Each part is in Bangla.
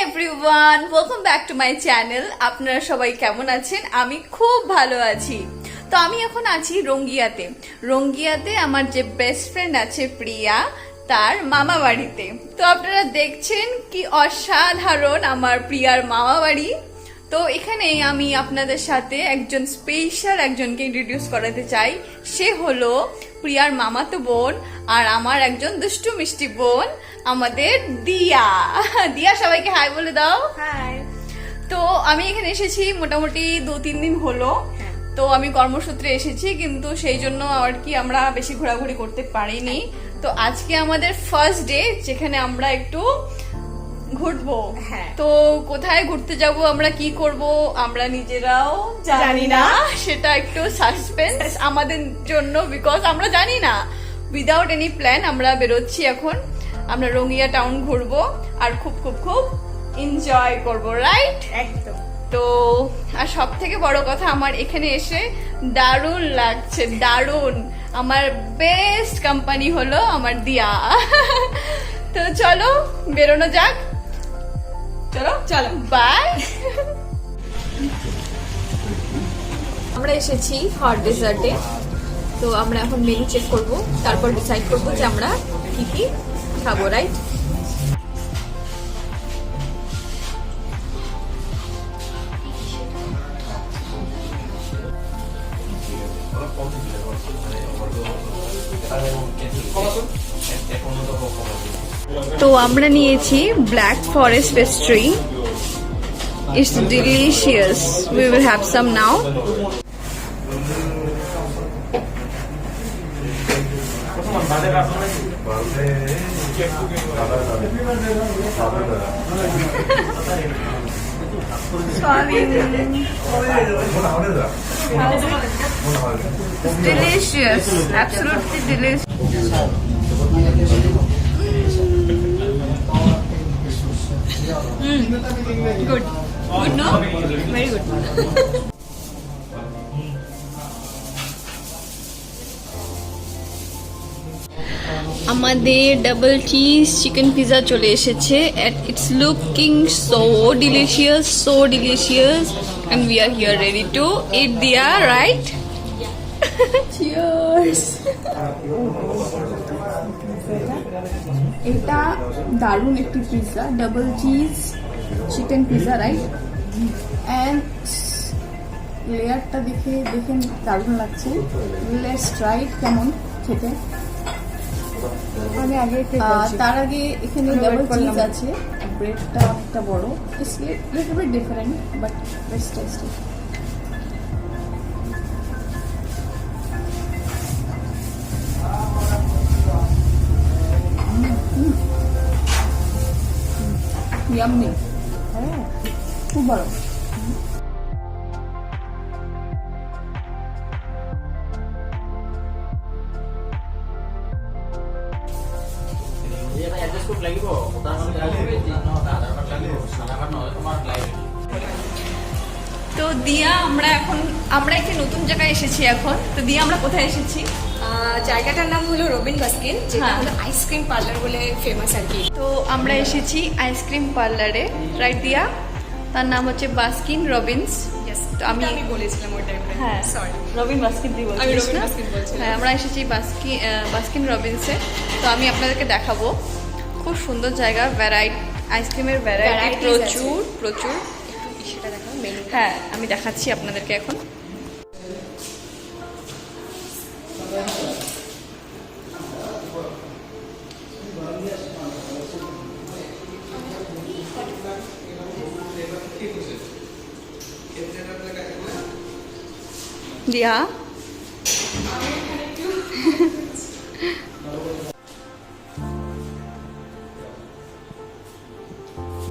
Everyone, welcome back to my channel. আপনারা সবাই কেমন আছেন? আমি খুব ভালো আছি। তো আমি এখন আছি রঙ্গিয়াতে। রঙ্গিয়াতে আমার যে বেস্ট ফ্রেন্ড আছে প্রিয়া, তার মামা বাড়িতে। তো আপনারা দেখছেন কি অসাধারণ আমার প্রিয়ার মামা বাড়ি। তো এখানে আমি আপনাদের সাথে একজন স্পেশাল একজনকে ইন্ট্রোডিউস করাতে চাই। সে হলো প্রিয়ার মামাতো বোন আর আমার একজন দুষ্টু মিষ্টি বোন, আমাদের দিয়া। দিয়া, সবাইকে হাই বলে দাও। হাই। তো আমি এখানে এসেছি মোটামুটি 2-3 দিন হলো। তো আমি কর্মসূত্রে এসেছি, কিন্তু সেই জন্য আর কি আমরা বেশি ঘোরাঘুরি করতে পারিনি। তো আজকে আমাদের ফার্স্ট ডে, যেখানে আমরা একটু ঘুরবো। তো কোথায় ঘুরতে যাব, আমরা কি করব, আমরা নিজেরাও জানি না। সেটা একটু সাসপেন্স আমাদের জন্য, বিকজ আমরা জানি না। উইদাউট এনি প্ল্যান আমরা বেরোচ্ছি এখন। আমরা রঙ্গিয়া টাউন ঘুরবো আর খুব খুব খুব এনজয় করবো, রাইট? একদম। তো আর সব থেকে বড় কথা, আমার এখানে এসে দারুণ লাগছে, দারুণ। আমার বেস্ট কোম্পানি হলো আমার দিয়া। তো চলো বেরোনো যাক। চলো চলো, বাই। আমরা এসেছি হট ডেজার্টে। তো আমরা এখন মেনু চেক করব, তারপর ডিসাইড করবো যে আমরা কি কি খাবো, রাইট? তো আমরা নিয়েছি black forest pastry. It's delicious. We will have some now. Delicious, absolutely delicious. Good. Good, no? Very good. আমাদের ডাবল চিজ চিকেন পিজা চলে এসেছে। It's looking so delicious and we are here ready to eat দিয়া, right? Cheers. এটা দারুণ একটি pizza, double cheese chicken pizza, right? And লেয়ারটা দেখেন দারুণ লাগছে। লেটস ট্রাই কেমন খেতে। তার আগে এখানে ডাবল চিজ আছে, ব্রেডটা একটা বড়, it's little bit different but best tasty. Yummy, খুব ভালো। তো দিয়া, আমরা একটি নতুন জায়গায় এসেছি এখন। তো দিয়া, আমরা কোথায় এসেছি? জায়গাটার নাম হলো রবিন বাস্কিন, যেটা হলো আইসক্রিম পার্লার বলে ফেমাস আর কি। তো আমরা এসেছি আইসক্রিম পার্লারে, রাইট দিয়া? তার নাম হচ্ছে বাস্কিন রবিন্স। তো আমি বলেছিলাম ওই টাইমে। হ্যাঁ, সরি, রবিন বাস্কিন দিয়ে বলছি। আমি রবিন বাস্কিন বলছি। হ্যাঁ, আমরা এসেছি বাস্কিন রবিন্সে। তো আমি আপনাদেরকে দেখাবো, খুব সুন্দর জায়গা, আইসক্রিমের ভ্যারাইটি প্রচুর। সেটা দেখো মেনু। হ্যাঁ, আমি দেখাচ্ছি আপনাদেরকে এখন। দিয়া,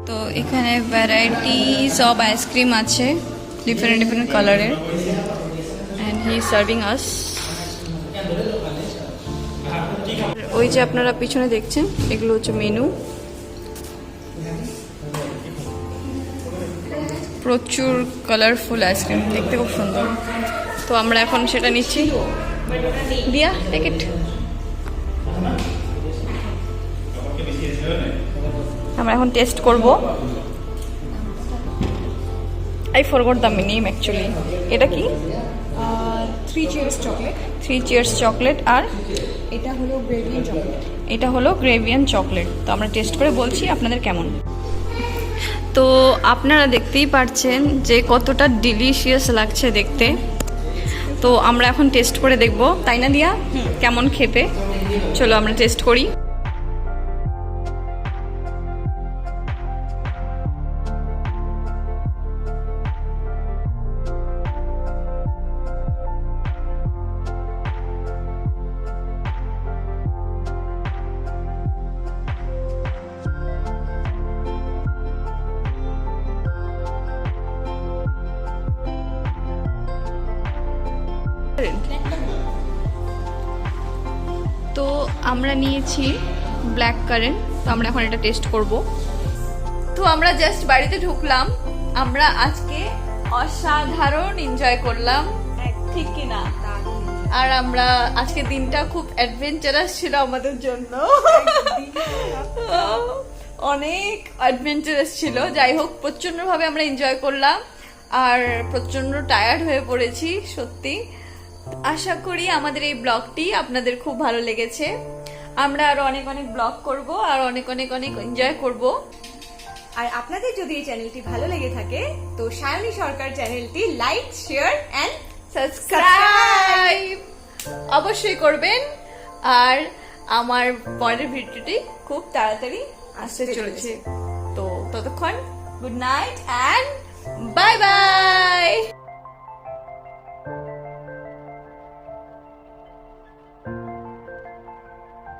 তো এখানে ভ্যারাইটিস অফ আইসক্রিম আছে, ডিফারেন্ট কালারের। অ্যান্ড হি ইজ সার্ভিং আস। ওই যে আপনারা পিছনে দেখছেন, এগুলো হচ্ছে মেনু। প্রচুর কালারফুল আইসক্রিম, দেখতে খুব সুন্দর। তো আমরা এখন সেটা নিচ্ছি। দিয়া, টেক ইট। আমরা এখন টেস্ট করব। I forgot the name actually. এটা কি? 3 চিয়ার্স চকলেট। 3 cheers chocolate. আর এটা হলো গ্রেভিয়ান চকলেট। এটা হলো গ্রেভিয়ান চকলেট। তো আমরা টেস্ট করে বলছি আপনাদের কেমন। তো আপনারা দেখতেই পাচ্ছেন যে কতটা ডিলিশিয়াস লাগছে দেখতে। তো আমরা এখন টেস্ট করে দেখব, তাই না দিয়া? কেমন খেতে, চলো আমরা টেস্ট করি। তো আমরা নিয়েছি ব্ল্যাক কারেন্ট। তো আমরা এখন এটা টেস্ট করব। তো আমরা জাস্ট বাড়িতে ঢুকলাম, আমরা আজকে অসাধারণ এনজয় করলাম, ঠিক কি না? আর আমরা আজকে দিনটা খুব অ্যাডভেঞ্চারাস ছিল আমাদের জন্য, অনেক অ্যাডভেঞ্চারাস ছিল। যাই হোক, প্রচন্ড ভাবে আমরা এনজয় করলাম আর প্রচন্ড টায়ার্ড হয়ে পড়েছি সত্যি। আশা করি আমাদের এই ব্লগটি আপনাদের খুব ভালো লেগেছে। আমরা আরো অনেক অনেক ব্লগ করব আর অনেক অনেক অনেক এনজয় করব। আর আপনাদের যদি এই চ্যানেলটি ভালো লেগে থাকে তো সায়নী সরকার চ্যানেলটি লাইক, শেয়ার এন্ড সাবস্ক্রাইব অবশ্যই করবেন। আর আমার পরের ভিডিওটি খুব তাড়াতাড়ি আসতে চলেছে। তো ততক্ষণ good night and bye by.